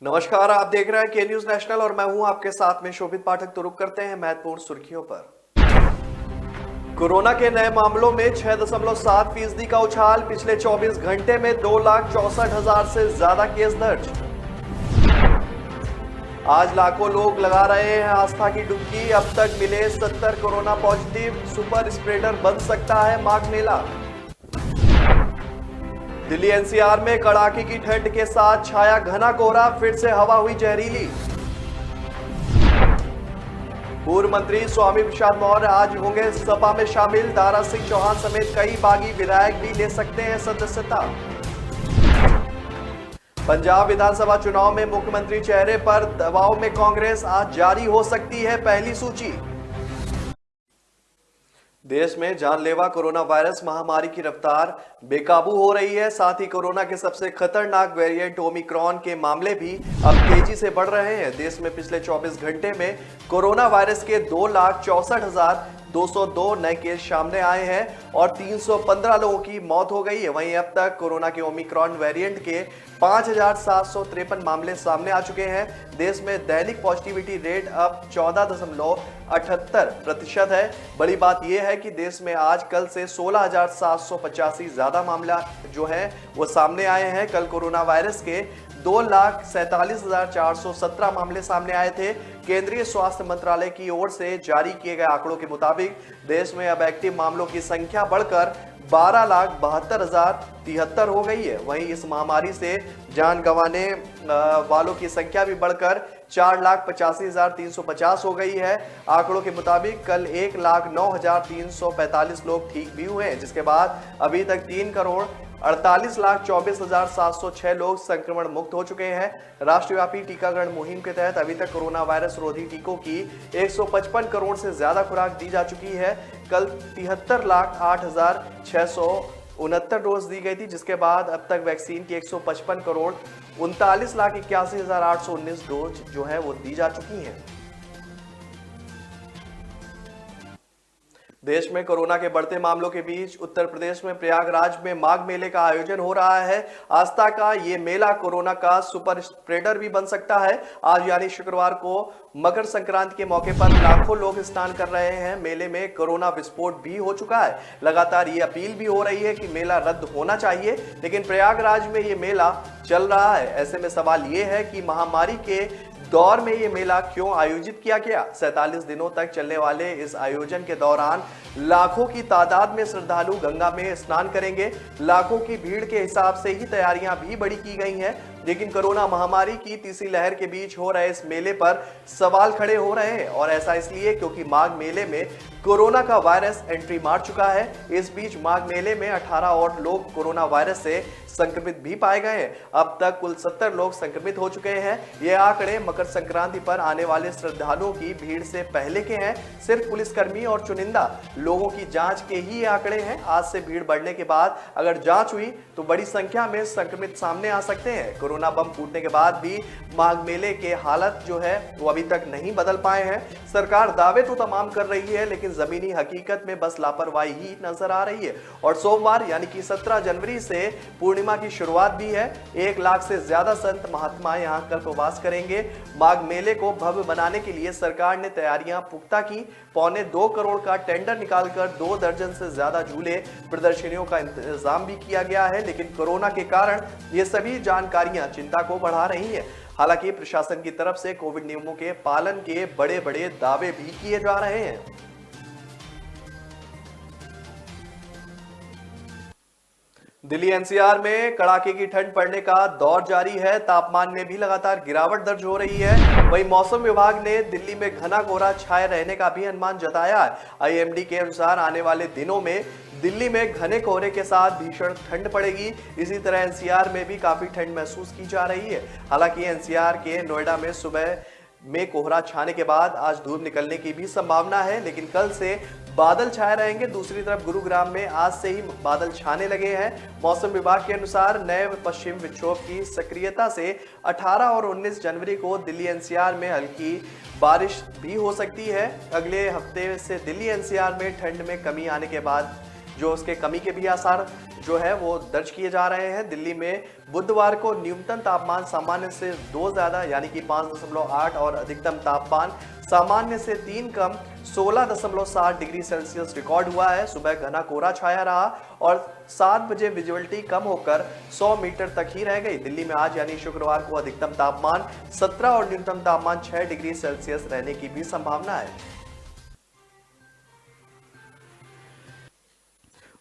नमस्कार, आप देख रहे हैं के न्यूज नेशनल और मैं हूं आपके साथ में शोभित पाठक। तो रुक करते हैं महत्वपूर्ण सुर्खियों पर। कोरोना के नए मामलों में 6.7% का उछाल। पिछले 24 घंटे में 2,64,000 से ज्यादा केस दर्ज। आज लाखों लोग लगा रहे हैं आस्था की डुबकी। अब तक मिले 70 कोरोना पॉजिटिव। सुपर स्प्रेडर बन सकता है माघ मेला। दिल्ली एनसीआर में कड़ाके की ठंड के साथ छाया घना कोहरा। फिर से हवा हुई जहरीली। पूर्व मंत्री स्वामी प्रसाद मौर्य आज होंगे सपा में शामिल। दारा सिंह चौहान समेत कई बागी विधायक भी ले सकते हैं सदस्यता। पंजाब विधानसभा चुनाव में मुख्यमंत्री चेहरे पर दबाव में कांग्रेस। आज जारी हो सकती है पहली सूची। देश में जानलेवा कोरोना वायरस महामारी की रफ्तार बेकाबू हो रही है। साथ ही कोरोना के सबसे खतरनाक वेरिएंट ओमिक्रॉन के मामले भी अब तेजी से बढ़ रहे हैं। देश में पिछले 24 घंटे में कोरोना वायरस के 2,64,202 नए केस सामने आए हैं और 315 लोगों की मौत हो गई है। वहीं अब तक कोरोना के ओमिक्रॉन वेरिएंट के 5,753 मामले सामने आ चुके हैं। देश में दैनिक पॉजिटिविटी रेट अब 14.78% है। बड़ी बात यह है कि देश में आज कल से 16,785 ज्यादा मामला जो है वो सामने आए हैं। कल कोरोना वायरस के 2,47,417 मामले सामने आए थे। केंद्रीय स्वास्थ्य मंत्रालय की ओर से जारी किए गए आंकड़ों के मुताबिक देश में अब एक्टिव मामलों की संख्या बढ़कर 12,72,073 हो गई है। वहीं इस महामारी से जान गंवाने वालों की संख्या भी बढ़कर 4,85,350 हो गई है। आंकड़ों के मुताबिक कल 1,09,345 लोग ठीक भी हुए हैं, जिसके बाद अभी तक 3,48,24,706 लोग संक्रमण मुक्त हो चुके हैं। राष्ट्रव्यापी टीकाकरण मुहिम के तहत अभी तक कोरोना वायरस रोधी टीकों की 155 करोड़ से ज्यादा खुराक दी जा चुकी है। कल 73,08,669 डोज दी गई थी, जिसके बाद अब तक वैक्सीन की 155 करोड़ 39,81,819 डोज जो है वो दी जा चुकी हैं। देश में कोरोना के बढ़ते मामलों के बीच उत्तर प्रदेश में प्रयागराज में माघ मेले का आयोजन हो रहा है। आस्था का ये मेला कोरोना का सुपर स्प्रेडर भी बन सकता है। आज यानी शुक्रवार को मकर संक्रांति के मौके पर लाखों लोग स्नान कर रहे हैं। मेले में कोरोना विस्फोट भी हो चुका है। लगातार ये अपील भी हो रही है कि मेला रद्द होना चाहिए, लेकिन प्रयागराज में ये मेला चल रहा है। ऐसे में सवाल ये है कि महामारी के दौर में ये मेला क्यों आयोजित किया गया। 47 दिनों तक चलने वाले इस आयोजन के दौरान लाखों की तादाद में श्रद्धालु गंगा में स्नान करेंगे। लाखों की भीड़ के हिसाब से ही तैयारियां भी बड़ी की गई हैं, लेकिन कोरोना महामारी की तीसरी लहर के बीच हो रहे इस मेले पर सवाल खड़े हो रहे हैं। और ऐसा इसलिए क्योंकि माघ मेले में कोरोना का वायरस एंट्री मार चुका है। इस बीच माघ मेले में 18 और लोग कोरोना वायरस से संक्रमित भी पाए गए हैं। अब तक कुल 70 लोग संक्रमित हो चुके हैं। ये आंकड़े मकर संक्रांति पर आने वाले श्रद्धालुओं की भीड़ से पहले के हैं। सिर्फ पुलिसकर्मी और चुनिंदा लोगों की जांच के ही आंकड़े हैं। आज से भीड़ बढ़ने के बाद अगर जांच हुई तो बड़ी संख्या में संक्रमित सामने आ सकते हैं। कोरोना बम फूटने के बाद भी माघ मेले के हालत जो है वो अभी तक नहीं बदल पाए हैं। सरकार दावे तो तमाम कर रही है, लेकिन जमीनी हकीकत में बस लापरवाही ही नजर आ रही है। और सोमवार यानी कि 17 जनवरी से पूर्णिमा की शुरुआत भी है। 1 लाख से ज्यादा संत महात्मा यहाँ कल्पवास करेंगे। माघ मेले को भव्य बनाने के लिए सरकार ने तैयारियां पुख्ता की। 2.25 करोड़ का टेंडर निकालकर 2 दर्जन से ज्यादा झूले प्रदर्शनियों का इंतजाम भी किया गया है, लेकिन कोरोना के कारण ये सभी जानकारियां चिंता को बढ़ा रही है। हालांकि प्रशासन की तरफ से कोविड नियमों के पालन के बड़े बड़े दावे भी किए जा रहे हैं। दिल्ली एनसीआर में कड़ाके की ठंड पड़ने का दौर जारी है। तापमान में भी लगातार गिरावट दर्ज हो रही है। वहीं मौसम विभाग ने दिल्ली में घना कोहरा छाए रहने का भी अनुमान जताया है। आईएमडी के अनुसार आने वाले दिनों में दिल्ली में घने कोहरे के साथ भीषण ठंड पड़ेगी। इसी तरह एनसीआर में भी काफी ठंड महसूस की जा रही है। हालांकि एनसीआर के नोएडा में सुबह में कोहरा छाने के बाद आज धूप निकलने की भी संभावना है, लेकिन कल से बादल छाए रहेंगे। दूसरी तरफ गुरुग्राम में आज से ही बादल छाने लगे हैं। मौसम विभाग के अनुसार नए पश्चिम विक्षोभ की सक्रियता से 18 और 19 जनवरी को दिल्ली एनसीआर में हल्की बारिश भी हो सकती है। अगले हफ्ते से दिल्ली एनसीआर में ठंड में कमी आने के बाद जो उसके कमी के भी आसार जो है वो दर्ज किए जा रहे हैं। दिल्ली में बुधवार को न्यूनतम तापमान सामान्य से 2 ज्यादा यानी कि 5.8 और अधिकतम तापमान सामान्य से 3 कम 16.7 डिग्री सेल्सियस रिकॉर्ड हुआ है। सुबह घना कोहरा छाया रहा और 7 बजे विजिबिलिटी कम होकर 100 मीटर तक ही रह गई। दिल्ली में आज यानी शुक्रवार को अधिकतम तापमान 17 और न्यूनतम तापमान 6 डिग्री सेल्सियस रहने की भी संभावना है।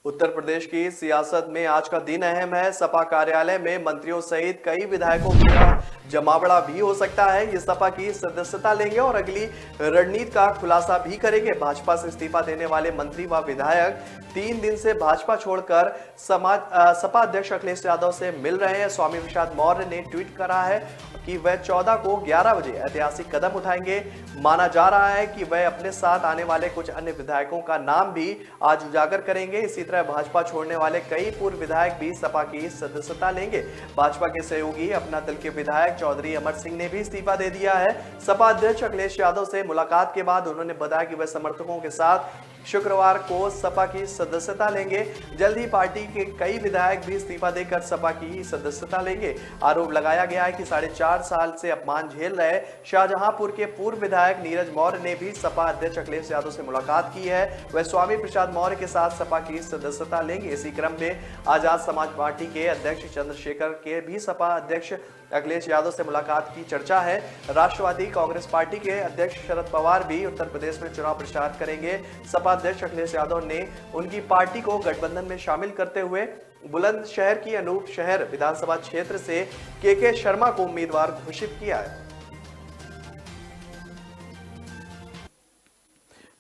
उत्तर प्रदेश की सियासत में आज का दिन अहम है। सपा कार्यालय में मंत्रियों सहित कई विधायकों का जमावड़ा भी हो सकता है। ये सपा की सदस्यता लेंगे और अगली रणनीति का खुलासा भी करेंगे। भाजपा से इस्तीफा देने वाले मंत्री व विधायक 3 दिन से भाजपा छोड़कर सपा अध्यक्ष अखिलेश यादव से मिल रहे हैं। स्वामी प्रसाद मौर्य ने ट्वीट करा है कि वह 14 को 11 बजे ऐतिहासिक कदम उठाएंगे। माना जा रहा है कि वह अपने साथ आने वाले कुछ अन्य विधायकों का नाम भी आज उजागर करेंगे। इसी तरह भाजपा छोड़ने वाले कई पूर्व विधायक भी सपा की सदस्यता लेंगे। भाजपा के सहयोगी अपना दल के विधायक चौधरी अमर सिंह ने भी इस्तीफा दे दिया है। सपा अध्यक्ष अखिलेश यादव से मुलाकात के बाद उन्होंने बताया कि वह समर्थकों के साथ शुक्रवार को सपा की सदस्यता लेंगे। जल्द ही पार्टी के कई विधायक भी इस्तीफा देकर सपा की सदस्यता लेंगे। आरोप लगाया गया है कि 4.5 साल से अपमान झेल रहे शाहजहांपुर के पूर्व विधायक नीरज मौर्य ने भी सपा अध्यक्ष अखिलेश यादव से मुलाकात की है। वह स्वामी प्रसाद मौर्य के साथ सपा की सदस्यता लेंगे। इसी क्रम में आजाद समाज पार्टी के अध्यक्ष चंद्रशेखर के भी सपा अध्यक्ष अखिलेश यादव से मुलाकात की चर्चा है। राष्ट्रवादी कांग्रेस पार्टी के अध्यक्ष शरद पवार भी उत्तर प्रदेश में चुनाव प्रचार करेंगे। सपा अध्यक्ष अखिलेश यादव ने उनकी पार्टी को गठबंधन में शामिल करते हुए बुलंदशहर की अनूप शहर विधानसभा क्षेत्र से के शर्मा को उम्मीदवार घोषित किया है।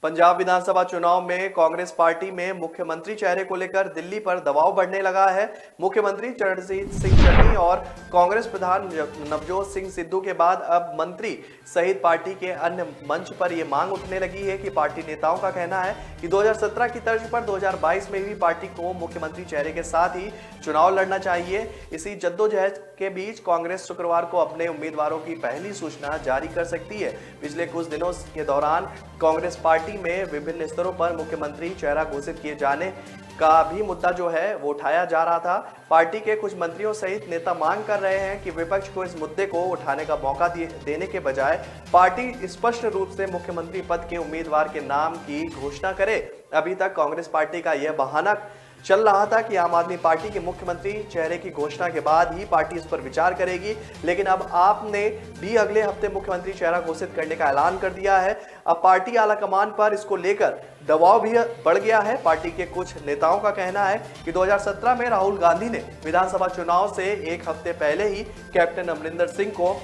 पंजाब विधानसभा चुनाव में कांग्रेस पार्टी में मुख्यमंत्री चेहरे को लेकर दिल्ली पर दबाव बढ़ने लगा है। मुख्यमंत्री चरणजीत सिंह चन्नी और कांग्रेस प्रधान नवजोत सिंह सिद्धू के बाद अब मंत्री सहित पार्टी के अन्य मंच पर यह मांग उठने लगी है कि पार्टी नेताओं का कहना है कि 2017 की तर्ज पर 2022 में भी पार्टी को मुख्यमंत्री चेहरे के साथ ही चुनाव लड़ना चाहिए। इसी जद्दोजहद के बीच कांग्रेस शुक्रवार को अपने उम्मीदवारों की पहली सूचना जारी कर सकती है। पिछले कुछ दिनों के दौरान कांग्रेस पार्टी में विभिन्न स्तरों पर मुख्यमंत्री चेहरा घोषित किए जाने का भी मुद्दा जो है वो उठाया जा रहा था। पार्टी के कुछ मंत्रियों सहित नेता मांग कर रहे हैं कि विपक्ष को इस मुद्दे को उठाने का मौका देने के बजाय पार्टी स्पष्ट रूप से मुख्यमंत्री पद के उम्मीदवार के नाम की घोषणा करे। अभी तक कांग्रेस पार्टी का यह बहाना चल रहा था कि आम आदमी पार्टी के मुख्यमंत्री चेहरे की घोषणा के बाद ही पार्टी इस पर विचार करेगी, लेकिन अब आपने भी अगले हफ्ते मुख्यमंत्री चेहरा घोषित करने का ऐलान कर दिया है। अब पार्टी आलाकमान पर इसको लेकर दबाव भी बढ़ गया है। पार्टी के कुछ नेताओं का कहना है कि 2017 में राहुल गांधी ने विधानसभा चुनाव से 1 हफ्ते पहले ही कैप्टन अमरिंदर सिंह को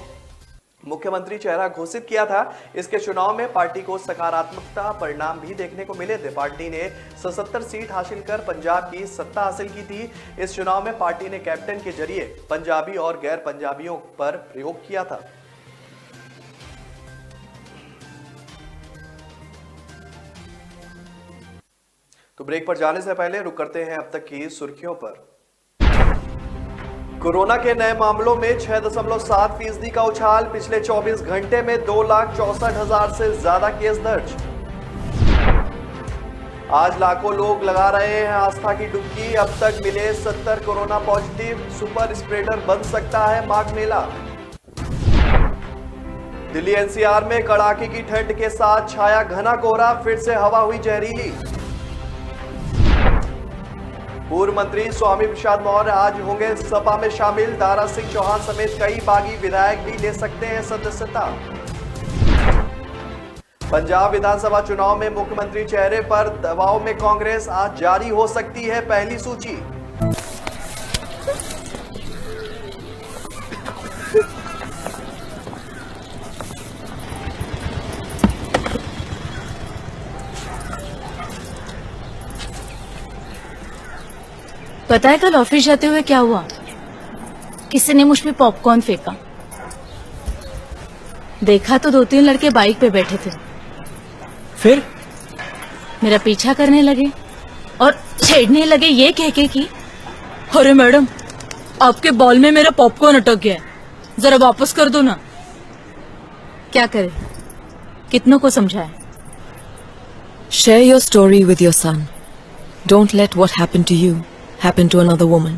मुख्यमंत्री चेहरा घोषित किया था। इसके चुनाव में पार्टी को सकारात्मकता परिणाम भी देखने को मिले थे। पार्टी ने 77 सीट हासिल कर पंजाब की सत्ता हासिल की थी। इस चुनाव में पार्टी ने कैप्टन के जरिए पंजाबी और गैर पंजाबियों पर प्रयोग किया था। तो ब्रेक पर जाने से पहले रुक करते हैं अब तक की सुर्खियों पर। कोरोना के नए मामलों में 6.7% का उछाल। पिछले 24 घंटे में 2,64,000 से ज्यादा केस दर्ज। आज लाखों लोग लगा रहे हैं आस्था की डुबकी। अब तक मिले 70 कोरोना पॉजिटिव। सुपर स्प्रेडर बन सकता है माघ मेला। दिल्ली एनसीआर में कड़ाके की ठंड के साथ छाया घना कोहरा। फिर से हवा हुई जहरीली। पूर्व मंत्री स्वामी प्रसाद मौर्य आज होंगे सपा में शामिल। दारा सिंह चौहान समेत कई बागी विधायक भी ले सकते हैं सदस्यता। पंजाब विधानसभा चुनाव में मुख्यमंत्री चेहरे पर दबाव में कांग्रेस। आज जारी हो सकती है पहली सूची। पता है कल ऑफिस जाते हुए क्या हुआ? किसी ने मुझ पे पॉपकॉर्न फेंका। देखा तो 2-3 लड़के बाइक पे बैठे थे। फिर मेरा पीछा करने लगे और छेड़ने लगे ये कह के कि अरे मैडम, आपके बॉल में मेरा पॉपकॉर्न अटक गया है, जरा वापस कर दो ना। क्या करे, कितनों को समझाए? Share your story with your son. Don't let what happened to you happen to another woman.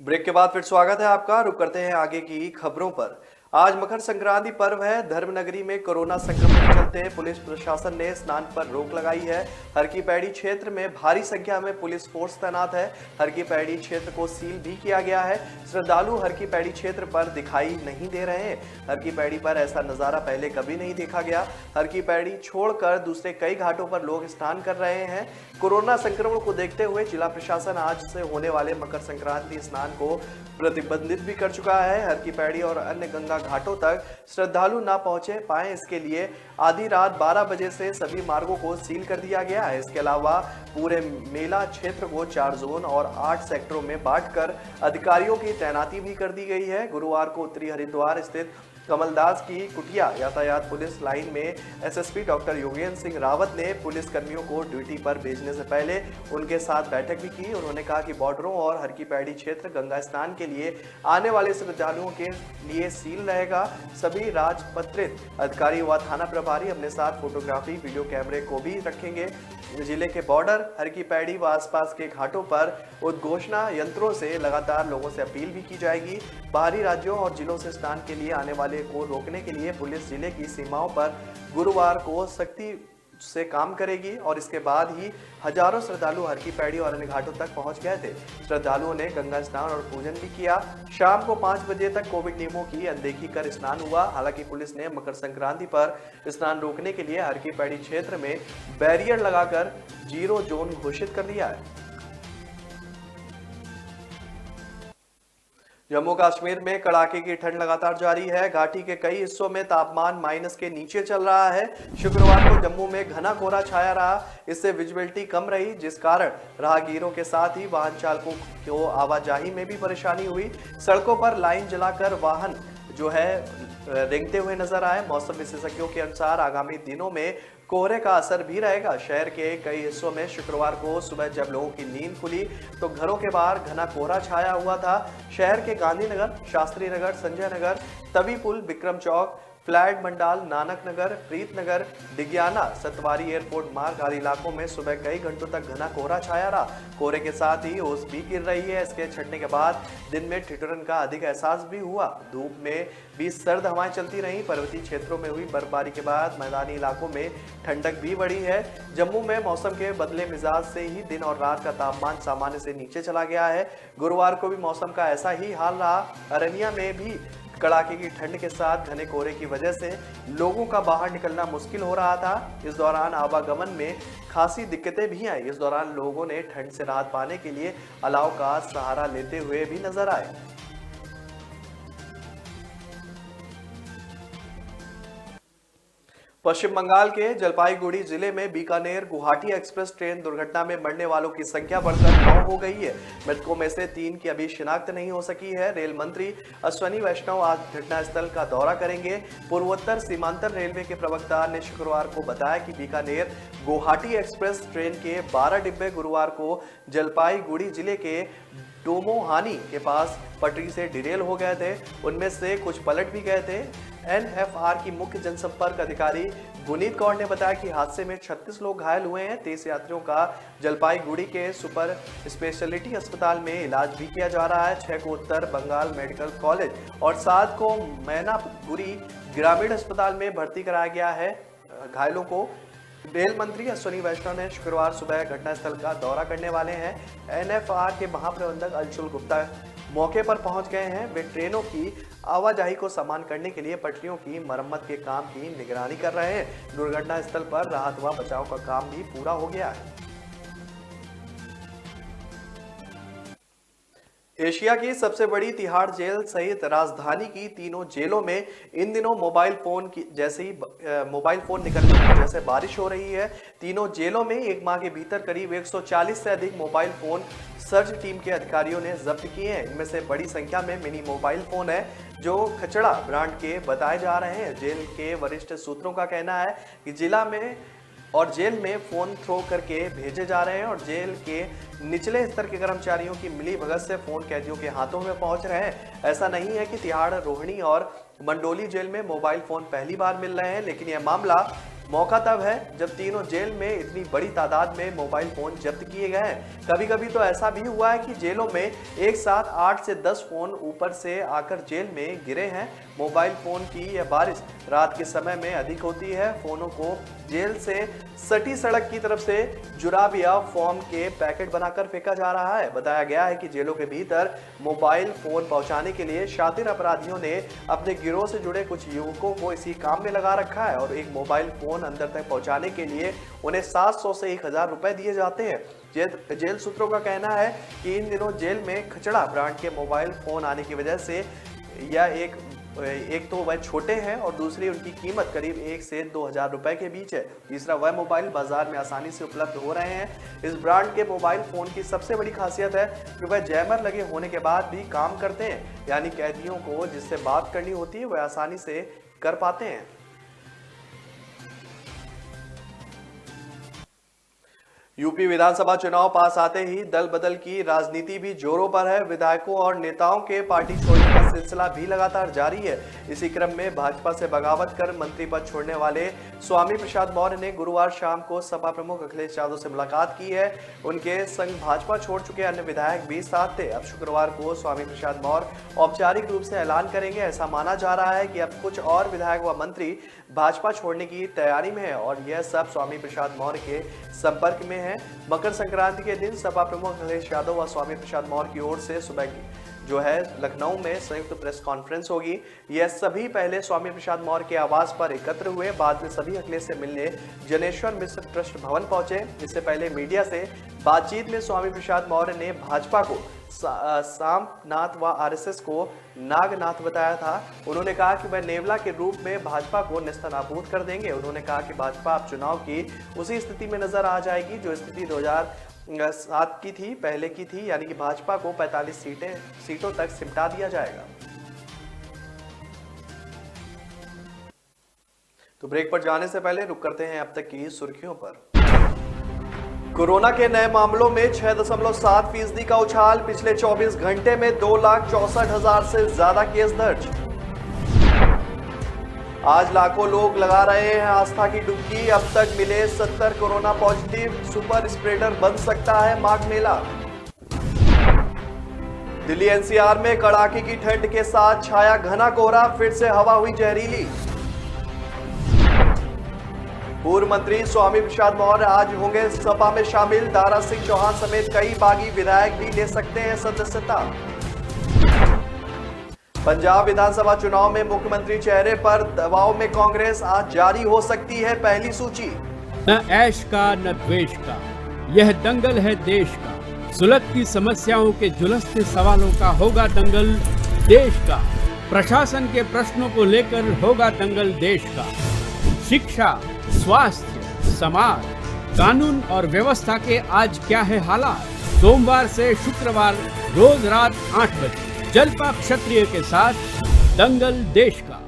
Break के बाद फिर स्वागत है आपका। रुक करते हैं आगे की खबरों पर। आज मकर संक्रांति पर्व है। धर्मनगरी में कोरोना संक्रमण के चलते पुलिस प्रशासन ने स्नान पर रोक लगाई है। हर की पैड़ी क्षेत्र में भारी संख्या में पुलिस फोर्स तैनात है। हर की पैड़ी क्षेत्र को सील भी किया गया है। श्रद्धालु हर की पैड़ी क्षेत्र पर दिखाई नहीं दे रहे हैं। हर की पैड़ी पर ऐसा नजारा पहले कभी नहीं देखा गया। हर की पैड़ी छोड़कर दूसरे कई घाटों पर लोग स्नान कर रहे हैं। कोरोना संक्रमण को देखते हुए जिला प्रशासन आज से होने वाले मकर संक्रांति स्नान को प्रतिबंधित भी कर चुका है। हर की पैड़ी और अन्य गंगा घाटों तक श्रद्धालु ना पहुंचे पाए, इसके लिए आधी रात 12 बजे से सभी मार्गों को सील कर दिया गया है। इसके अलावा पूरे मेला क्षेत्र को 4 जोन और 8 सेक्टरों में बांटकर अधिकारियों की तैनाती भी कर दी गई है। गुरुवार को उत्तरी हरिद्वार स्थित कमलदास की कुटिया यातायात पुलिस लाइन में एसएसपी डॉक्टर योगेंद्र सिंह रावत ने पुलिस कर्मियों को ड्यूटी पर भेजने से पहले उनके साथ बैठक भी की। उन्होंने कहा कि बॉर्डरों और हर की पैड़ी क्षेत्र गंगा स्नान के लिए आने वाले श्रद्धालुओं के लिए सील रहेगा। सभी राजपत्रित अधिकारी व थाना प्रभारी अपने साथ फोटोग्राफी वीडियो कैमरे को भी रखेंगे। जिले के बॉर्डर हर की पैड़ी व आसपास के घाटों पर उद्घोषणा यंत्रों से लगातार लोगों से अपील भी की जाएगी। बाहरी राज्यों और जिलों से स्नान के लिए आने वाले को रोकने के लिए पुलिस जिले की सीमाओं पर गुरुवार को सख्ती से काम करेगी और इसके बाद ही हजारों श्रद्धालु हर की पैड़ी और अन्य घाटों तक पहुंच गए थे। श्रद्धालुओं ने गंगा स्नान और पूजन भी किया। शाम को 5 बजे तक कोविड नियमों की अनदेखी कर स्नान हुआ। हालांकि पुलिस ने मकर संक्रांति पर स्नान रोकने के लिए हर की पैड़ी क्षेत्र में बैरियर लगाकर 0 जोन घोषित कर दिया है। जम्मू कश्मीर में कड़ाके की ठंड लगातार जारी है। घाटी के कई हिस्सों में तापमान माइनस के नीचे चल रहा है। शुक्रवार को जम्मू में घना कोहरा छाया रहा। इससे विजिबिलिटी कम रही, जिस कारण राहगीरों के साथ ही वाहन चालकों को आवाजाही में भी परेशानी हुई। सड़कों पर लाइन जलाकर वाहन जो है रेंगते हुए नजर आए। मौसम विशेषज्ञों के अनुसार आगामी दिनों में कोहरे का असर भी रहेगा। शहर के कई हिस्सों में शुक्रवार को सुबह जब लोगों की नींद खुली तो घरों के बाहर घना कोहरा छाया हुआ था। शहर के गांधीनगर, शास्त्री नगर, संजय नगर, तवी पुल, विक्रम चौक, फ्लैट मंडाल, नानक नगर, प्रीत नगर, डिग्याना, सतवारी एयरपोर्ट मार्ग आदि इलाकों में सुबह कई घंटों तक घना कोहरा छाया रहा। कोहरे के साथ ही ओस भी गिर रही है। इसके छटने के बाद दिन में ठिठुरन का अधिक एहसास भी हुआ। धूप में भी सर्द हवाएं चलती रहीं। पर्वतीय क्षेत्रों में हुई बर्फबारी के बाद मैदानी इलाकों में ठंडक भी बढ़ी है। जम्मू में मौसम के बदले मिजाज से ही दिन और रात का तापमान सामान्य से नीचे चला गया है। गुरुवार को भी मौसम का ऐसा ही हाल रहा। अरनिया में भी कड़ाके की ठंड के साथ घने कोहरे की वजह से लोगों का बाहर निकलना मुश्किल हो रहा था। इस दौरान आवागमन में खासी दिक्कतें भी आई। इस दौरान लोगों ने ठंड से राहत पाने के लिए अलाव का सहारा लेते हुए भी नजर आए। पश्चिम बंगाल के जलपाईगुड़ी जिले में बीकानेर गुवाहाटी एक्सप्रेस ट्रेन दुर्घटना में मरने वालों की संख्या बढ़कर 9 हो गई है। मृतकों में से 3 की अभी शिनाख्त नहीं हो सकी है। रेल मंत्री अश्वनी वैष्णव आज घटनास्थल का दौरा करेंगे। पूर्वोत्तर सीमांचल रेलवे के प्रवक्ता ने शुक्रवार को बताया कि बीकानेर गुवाहाटी एक्सप्रेस ट्रेन के 12 डिब्बे गुरुवार को जलपाईगुड़ी जिले के डोमोहानी के पास पटरी से डिरेल हो गए थे। उनमें से कुछ पलट भी गए थे। एनएफआर की मुख्य जनसंपर्क अधिकारी गुनीत कौर ने बताया कि हादसे में 36 लोग घायल हुए हैं। 23 यात्रियों का जलपाईगुड़ी के सुपर स्पेशलिटी अस्पताल में इलाज भी किया जा रहा है। 6 को उत्तर बंगाल मेडिकल कॉलेज और 7 को मैनागुड़ी ग्रामीण अस्पताल में भर्ती कराया गया है। घायलों को रेल मंत्री अश्वनी वैष्णव ने शुक्रवार सुबह घटनास्थल का दौरा करने वाले हैं। एनएफआर के महाप्रबंधक अंशुल गुप्ता मौके पर पहुंच गए हैं। वे ट्रेनों की आवाजाही को समान करने के लिए पटरियों की मरम्मत के काम की निगरानी कर रहे हैं। दुर्घटना स्थल पर राहत व बचाव का काम भी पूरा हो गया है। एशिया की सबसे बड़ी तिहाड़ जेल सहित राजधानी की तीनों जेलों में इन दिनों मोबाइल फोन निकलने की जैसे बारिश हो रही है। तीनों जेलों में एक माह के भीतर करीब 140 से अधिक मोबाइल फोन सर्च टीम के अधिकारियों ने जब्त किए हैं। इनमें से बड़ी संख्या में मिनी मोबाइल फोन है जो खचड़ा ब्रांड के बताए जा रहे हैं। जेल के वरिष्ठ सूत्रों का कहना है कि जिला में और जेल में फोन थ्रो करके भेजे जा रहे हैं और जेल के निचले स्तर के कर्मचारियों की मिली भगत से फोन कैदियों के हाथों में पहुंच रहे हैं। ऐसा नहीं है कि तिहाड़, रोहिणी और मंडोली जेल में मोबाइल फोन पहली बार मिल रहे हैं, लेकिन यह मामला मौका तब है जब तीनों जेल में इतनी बड़ी तादाद में मोबाइल फोन जब्त किए गए हैं। कभी कभी तो ऐसा भी हुआ है कि जेलों में एक साथ 8 से 10 फोन ऊपर से आकर जेल में गिरे हैं। मोबाइल फोन की यह बारिश रात के समय में अधिक होती है। फोनों को जेल से सटी सड़क की तरफ से जुराब या फोम के पैकेट बनाकर फेंका जा रहा है। बताया गया है कि जेलों के भीतर मोबाइल फोन पहुंचाने के लिए शातिर अपराधियों ने अपने गिरोह से जुड़े कुछ युवकों को इसी काम में लगा रखा है और एक मोबाइल फोन अंदर तक पहुंचाने के लिए उन्हें 700 से 1000 रुपए दिए जाते हैं। जेल सूत्रों का कहना है कि इन दिनों जेल में खचड़ा ब्रांड के मोबाइल फोन आने की वजह से यह एक तो वह छोटे हैं और दूसरी उनकी कीमत करीब 1 से 2000 रुपए के बीच है। तीसरा वह मोबाइल बाजार में आसानी से उपलब्ध हो रहे हैं। इस ब्रांड के मोबाइल फोन की सबसे बड़ी खासियत है कि वह जैमर लगे होने के बाद भी काम करते हैं, यानी कैदियों को जिससे बात करनी होती है वह आसानी से कर पाते हैं। यूपी विधानसभा चुनाव पास आते ही दल बदल की राजनीति भी जोरों पर है। विधायकों और नेताओं के पार्टी छोड़ने का सिलसिला भी लगातार जारी है। इसी क्रम में भाजपा से बगावत कर मंत्री पद छोड़ने वाले स्वामी प्रसाद मौर्य ने गुरुवार शाम को सपा प्रमुख अखिलेश यादव से मुलाकात की है। उनके संग भाजपा छोड़ चुके अन्य विधायक भी साथ थे। अब शुक्रवार को स्वामी प्रसाद मौर्य औपचारिक रूप से ऐलान करेंगे। ऐसा माना जा रहा है कि अब कुछ और विधायक व मंत्री भाजपा छोड़ने की तैयारी में है और यह सब स्वामी प्रसाद मौर्य के संपर्क में है। मकर संक्रांति के दिन सपा प्रमुख अखिलेश यादव व स्वामी प्रसाद मौर्य की ओर से सुबह जो है लखनऊ में संयुक्त प्रेस कॉन्फ्रेंस होगी। यह सभी पहले स्वामी प्रसाद मौर्य के आवास पर एकत्र हुए, बाद में सभी अखिलेश से मिलने जनेश्वर मिश्र ट्रस्ट भवन पहुंचे। इससे पहले मीडिया से बातचीत में स्वामी प्रसाद मौर्य ने भाजपा को सामनाथ व आरएसएस को नागनाथ बताया था। उन्होंने कहा कि वह नेवला के रूप में भाजपा को नेस्तनाबूद कर देंगे। उन्होंने कहा कि भाजपा अब चुनाव की उसी स्थिति में नजर आ जाएगी जो स्थिति 2007 की थी, पहले की थी, यानी कि भाजपा को 45 सीटों तक सिमटा दिया जाएगा। तो ब्रेक पर जाने से पहले रुक करते हैं अब तक की सुर्खियों पर। कोरोना के नए मामलों में 6.7% का उछाल। पिछले 24 घंटे में 2,64,000 से ज्यादा केस दर्ज। आज लाखों लोग लगा रहे हैं आस्था की डुबकी। अब तक मिले 70 कोरोना पॉजिटिव। सुपर स्प्रेडर बन सकता है माघ मेला। दिल्ली एनसीआर में कड़ाके की ठंड के साथ छाया घना कोहरा। फिर से हवा हुई जहरीली। पूर्व मंत्री स्वामी प्रसाद मौर्य आज होंगे सपा में शामिल। दारा सिंह चौहान समेत कई बागी विधायक भी ले सकते हैं सदस्यता। पंजाब विधानसभा चुनाव में मुख्यमंत्री चेहरे पर दबाव में कांग्रेस। आज जारी हो सकती है पहली सूची। न ऐश का न द्वेष का, यह दंगल है देश का। सुलगती समस्याओं के जुलसते सवालों का होगा दंगल देश का। प्रशासन के प्रश्नों को लेकर होगा दंगल देश का। शिक्षा, स्वास्थ्य, समाज, कानून और व्यवस्था के आज क्या है हालात। सोमवार से शुक्रवार रोज रात 8 बजे जलपा क्षत्रिय के साथ दंगल देश का।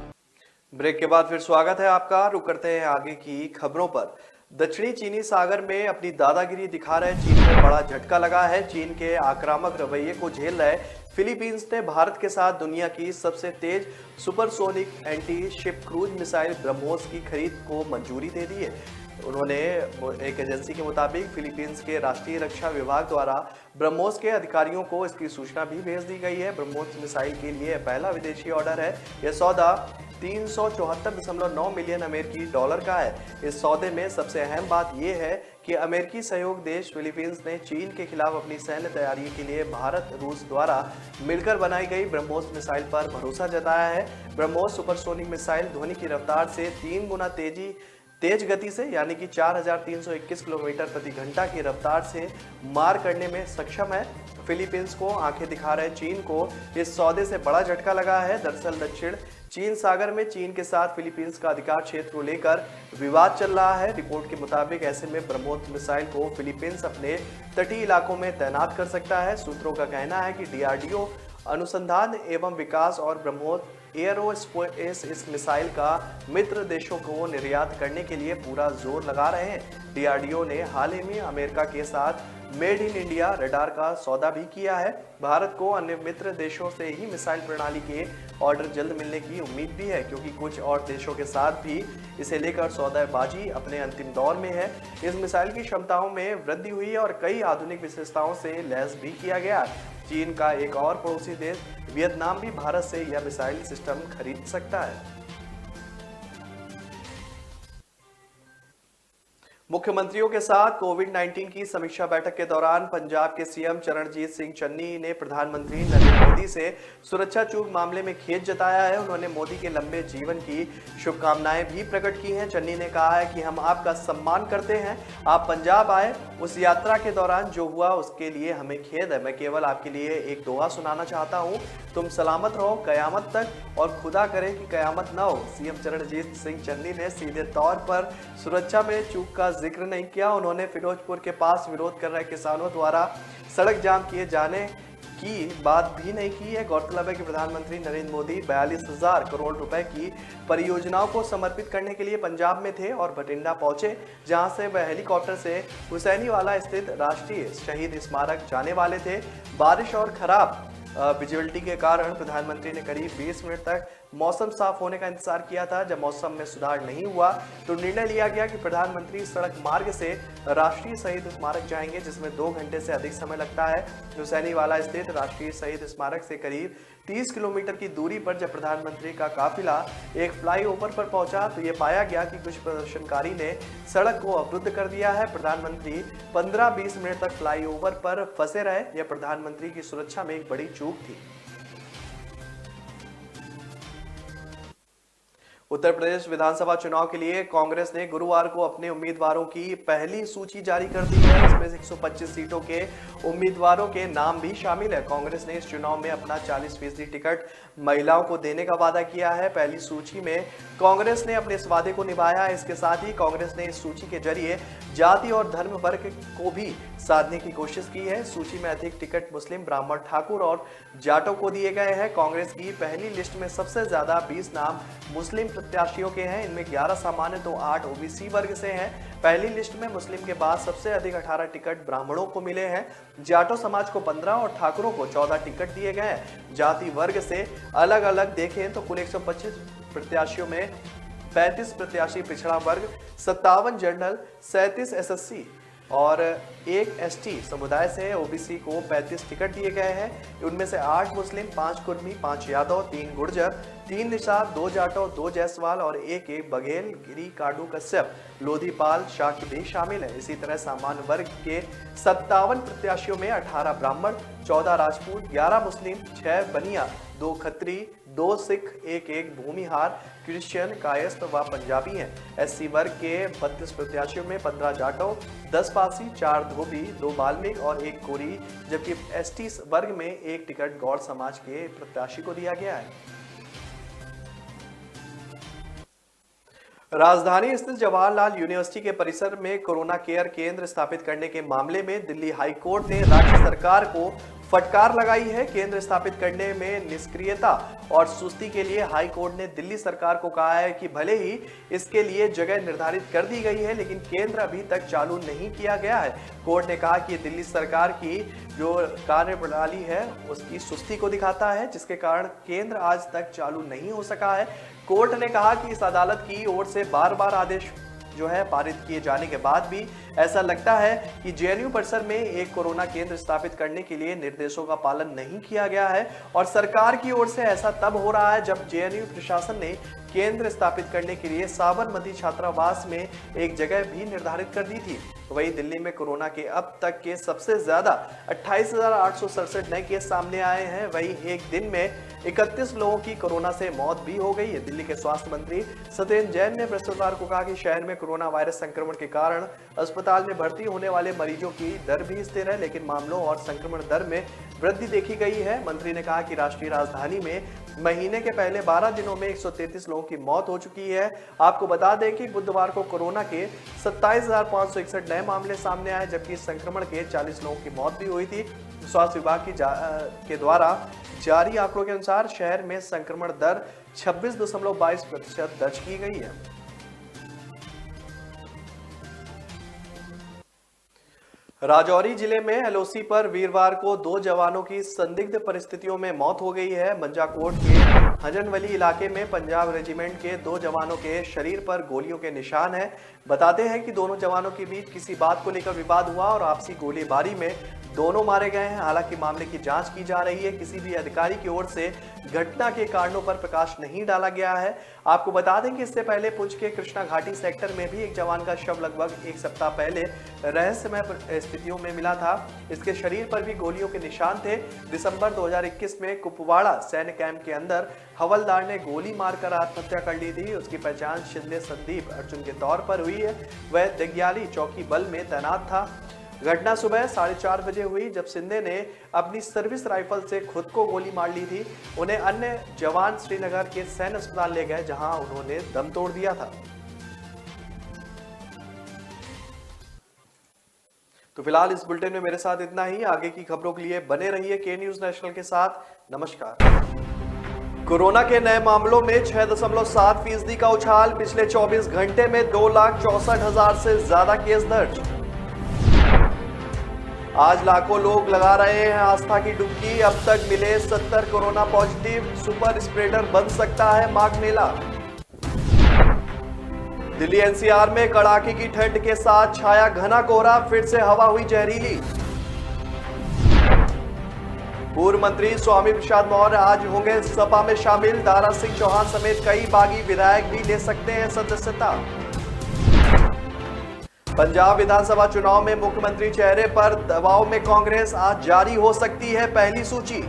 ब्रेक के बाद फिर स्वागत है आपका। रुक करते हैं आगे की खबरों पर। दक्षिणी चीनी सागर में अपनी दादागिरी दिखा रहे चीन को बड़ा झटका लगा है। चीन के आक्रामक रवैये को झेल रहे फिलीपींस ने भारत के साथ दुनिया की सबसे तेज supersonic anti ship cruise missile BrahMos की खरीद को मंजूरी दे दी है। उन्होंने एक एजेंसी के मुताबिक फिलीपींस के राष्ट्रीय रक्षा विभाग द्वारा ब्रह्मोस के अधिकारियों को इसकी सूचना भी भेज दी गई है। ब्रह्मोस मिसाइल के लिए पहला विदेशी ऑर्डर है। यह सौदा 374.9 मिलियन अमेरिकी डॉलर का है। इस सौदे में सबसे अहम बात यह है कि अमेरिकी सहयोग देश फिलीपींस ने चीन के खिलाफ अपनी सैन्य तैयारी के लिए भारत रूस द्वारा मिलकर बनाई गई ब्रह्मोस मिसाइल पर भरोसा जताया है। ब्रह्मोस सुपरसोनिक मिसाइल ध्वनि की रफ्तार से 3 गुना तेज गति से यानी कि 4,321 किलोमीटर प्रति घंटा की रफ्तार से मार करने में सक्षम है। फिलीपींस को आंखें दिखा रहे चीन को इस सौदे से बड़ा झटका लगा है। दरअसल दक्षिण चीन सागर में चीन के साथ फिलीपींस का अधिकार क्षेत्र को लेकर विवाद चल रहा है। रिपोर्ट के मुताबिक ऐसे में ब्रह्मोस मिसाइल को फिलीपींस अपने तटीय इलाकों में तैनात कर सकता है। सूत्रों का कहना है कि डीआरडीओ अनुसंधान एवं विकास और ब्रह्मोस एयरोस्पेस इस मिसाइल का मित्र देशों को निर्यात करने के लिए पूरा जोर लगा रहे हैं। डीआरडीओ ने हाल ही में अमेरिका के साथ मेड इन इंडिया रडार का सौदा भी किया है। भारत को अन्य मित्र देशों से ही मिसाइल प्रणाली के ऑर्डर जल्द मिलने की उम्मीद भी है, क्योंकि कुछ और देशों के साथ भी इसे लेकर सौदेबाजी अपने अंतिम दौर में है। इस मिसाइल की क्षमताओं में वृद्धि हुई और कई आधुनिक विशेषताओं से लैस भी किया गया। चीन का एक और पड़ोसी देश वियतनाम भी भारत से यह मिसाइल सिस्टम खरीद सकता है। मुख्यमंत्रियों के साथ कोविड-19 की समीक्षा बैठक के दौरान पंजाब के सीएम चरणजीत सिंह चन्नी ने प्रधानमंत्री नरेंद्र मोदी से सुरक्षा चूक मामले में खेद जताया है। उन्होंने मोदी के लंबे जीवन की शुभकामनाएं भी प्रकट की हैं। चन्नी ने कहा है कि हम आपका सम्मान करते हैं। आप पंजाब आए, उस यात्रा के दौरान जो हुआ उसके लिए हमें खेद है। मैं केवल आपके लिए एक दुआ सुनाना चाहता हूँ, तुम सलामत रहो कयामत तक, और खुदा करे कि कयामत न हो। सीएम चरणजीत सिंह चन्नी ने सीधे तौर पर सुरक्षा में चूक का जिक्र नहीं किया। उन्होंने फिरोजपुर के पास विरोध कर रहे किसानों द्वारा सड़क जाम किए जाने की बात भी नहीं की है। गौरतलब है कि प्रधानमंत्री नरेंद्र मोदी 42,000 करोड़ रुपए की परियोजनाओं को समर्पित करने के लिए पंजाब में थे और बठिंडा पहुंचे, जहां से वह हेलीकॉप्टर से हुसैनीवाला स्थित राष्ट्रीय शहीद स्मारक जाने वाले थे। बारिश और खराब विजिबिलिटी के कारण प्रधानमंत्री ने करीब 20 मिनट तक मौसम साफ होने का इंतजार किया था। जब मौसम में सुधार नहीं हुआ तो निर्णय लिया गया कि प्रधानमंत्री सड़क मार्ग से राष्ट्रीय शहीद स्मारक जाएंगे, जिसमें 2 घंटे से अधिक समय लगता है। हुसैनीवाला स्थित राष्ट्रीय शहीद स्मारक से करीब 30 किलोमीटर की दूरी पर जब प्रधानमंत्री का काफिला एक फ्लाईओवर पर पहुंचा तो ये पाया गया कि कुछ प्रदर्शनकारी ने सड़क को अवरुद्ध कर दिया है। प्रधानमंत्री 15-20 मिनट तक फ्लाईओवर पर फंसे रहे। यह प्रधानमंत्री की सुरक्षा में एक बड़ी चूक थी। उत्तर प्रदेश विधानसभा चुनाव के लिए कांग्रेस ने गुरुवार को अपने उम्मीदवारों की पहली सूची जारी कर दी है। इसमें 125 सीटों के उम्मीदवारों के नाम भी शामिल है। कांग्रेस ने इस चुनाव में अपना 40% टिकट महिलाओं को देने का वादा किया है। पहली सूची में कांग्रेस ने अपने इस वादे को निभाया है। इसके साथ ही कांग्रेस ने इस सूची के जरिए जाति और धर्म वर्ग को भी साधने की कोशिश की है। सूची में अधिक टिकट मुस्लिम, ब्राह्मण, ठाकुर और जाटों को दिए गए हैं। कांग्रेस की पहली लिस्ट में सबसे ज्यादा 20 नाम मुस्लिम प्रत्याशियों के हैं। इनमें 11 सामान्य तो 8 ओबीसी वर्ग से हैं। पहली लिस्ट में मुस्लिम के बाद सबसे अधिक 18 टिकट ब्राह्मणों को मिले हैं। जाटों समाज को 15 और ठाकुरों को 14 टिकट दिए गए हैं। जाति वर्ग से अलग अलग देखें तो कुल 125 प्रत्याशियों में 35 प्रत्याशी पिछड़ा वर्ग, 57 जनरल, 37 एसएससी और 1 एसटी समुदाय से। ओबीसी को 35 टिकट दिए गए हैं। उनमें से 8 मुस्लिम, 5 कुर्मी, 5 यादव, 3 गुर्जर, 3 निषाद, 2 जाटव, 2 जायसवाल और 1 बघेल, गिरी, काडू, कश्यप, लोधीपाल, शाक्य भी शामिल है। इसी तरह सामान्य वर्ग के 57 प्रत्याशियों में 18 ब्राह्मण, 14 राजपूत, 11 मुस्लिम, 6 बनिया, 2 खत्री, 2 सिख, 1 भूमिहार, क्रिश्चियन, कायस्थ व पंजाबी हैं। एससी वर्ग के 32 प्रत्याशियों में 15 जाटव, 10 पासी, 4 धोबी, 2 बाल्मीक और 1 कोरी, जबकि एसटी वर्ग में 1 टिकट गौड़ समाज के प्रत्याशी को दिया गया है। राजधानी स्थित जवाहरलाल यूनिवर्सिटी के परिसर में कोरोना केयर केंद्र स्थापित करने के मामले में दिल्ली हाई कोर्ट ने राज्य सरकार को फटकार लगाई है। केंद्र स्थापित करने में निष्क्रियता और सुस्ती के लिए हाई कोर्ट ने दिल्ली सरकार को कहा है कि भले ही इसके लिए जगह निर्धारित कर दी गई है, लेकिन केंद्र अभी तक चालू नहीं किया गया है। कोर्ट ने कहा कि दिल्ली सरकार की जो कार्यप्रणाली है उसकी सुस्ती को दिखाता है, जिसके कारण केंद्र आज तक चालू नहीं हो सका है। कोर्ट ने कहा कि इस अदालत की ओर से बार-बार आदेश जो है पारित किए जाने के बाद भी ऐसा लगता है कि जेएनयू परिसर में एक कोरोना केंद्र स्थापित करने के लिए निर्देशों का पालन नहीं किया गया है। और सरकार की ओर से ऐसा तब हो रहा है जब जेएनयू प्रशासन ने केंद्र स्थापित करने के लिए साबरमती छात्रावास में एक जगह भी निर्धारित कर दी थी। वहीं दिल्ली में कोरोना के अब तक के सबसे ज्यादा 28,867 नए केस सामने आए हैं। वहीं एक दिन में 31 लोगों की कोरोना से मौत भी हो गई है। दिल्ली के स्वास्थ्य मंत्री सत्येंद्र जैन ने बृहस्पतिवार को कहा कि शहर में कोरोना वायरस संक्रमण के कारण अस्पताल में भर्ती होने वाले मरीजों की दर भी स्थिर है, लेकिन मामलों और संक्रमण दर में वृद्धि देखी गई है। मंत्री ने कहा कि राष्ट्रीय राजधानी में महीने के पहले 12 दिनों में 133 लोगों की मौत हो चुकी है। आपको बता दें कि बुधवार को कोरोना के 27,561 नए मामले सामने आए, जबकि संक्रमण के 40 लोगों की मौत भी हुई थी। स्वास्थ्य विभाग के द्वारा जारी आंकड़ों के अनुसार शहर में संक्रमण दर 26.22% दर्ज की गई है। राजौरी जिले में एलओसी पर वीरवार को 2 जवानों की संदिग्ध परिस्थितियों में मौत हो गई है। मंजाकोट के हजनवली इलाके में पंजाब रेजिमेंट के 2 जवानों के शरीर पर गोलियों के निशान हैं। बताते हैं कि दोनों जवानों के बीच किसी बात को लेकर विवाद हुआ और आपसी गोलीबारी में दोनों मारे गए हैं। हालांकि मामले की जांच की जा रही है। किसी भी अधिकारी की ओर से घटना के कारणों पर प्रकाश नहीं डाला गया है। आपको बता दें कि इससे पहले पुंछ के कृष्णा घाटी सेक्टर में भी एक जवान का शव लगभग 1 सप्ताह पहले रहस्यमय स्थितियों में मिला था। इसके शरीर पर भी गोलियों के निशान थे। दिसंबर 2021 में कुपवाड़ा सैन्य कैंप के अंदर हवलदार ने गोली मारकर आत्महत्या कर ली थी। उसकी पहचान शिंदे संदीप अर्जुन के तौर पर हुई है। वह दग्याली चौकी बल में तैनात था। घटना सुबह 4:30 बजे हुई जब शिंदे ने अपनी सर्विस राइफल से खुद को गोली मार ली थी। उन्हें अन्य जवान श्रीनगर के सैन्य अस्पताल ले गए जहां उन्होंने दम तोड़ दिया था। तो फिलहाल इस बुलेटिन में मेरे साथ इतना ही। आगे की खबरों के लिए बने रहिए के न्यूज नेशनल के साथ। नमस्कार। कोरोना के नए मामलों में 6.7% का उछाल। पिछले 24 घंटे में 2,64,000 से ज्यादा केस दर्ज। आज लाखों लोग लगा रहे हैं आस्था की डुबकी। अब तक मिले 70 कोरोना पॉजिटिव। सुपर स्प्रेडर बन सकता है माघ मेला। दिल्ली एनसीआर में कड़ाके की ठंड के साथ छाया घना कोहरा। फिर से हवा हुई जहरीली। पूर्व मंत्री स्वामी प्रसाद मौर्य आज होंगे सपा में शामिल। दारा सिंह चौहान समेत कई बागी विधायक भी ले सकते हैं सदस्यता। पंजाब विधानसभा चुनाव में मुख्यमंत्री चेहरे पर दबाव में कांग्रेस। आज जारी हो सकती है पहली सूची।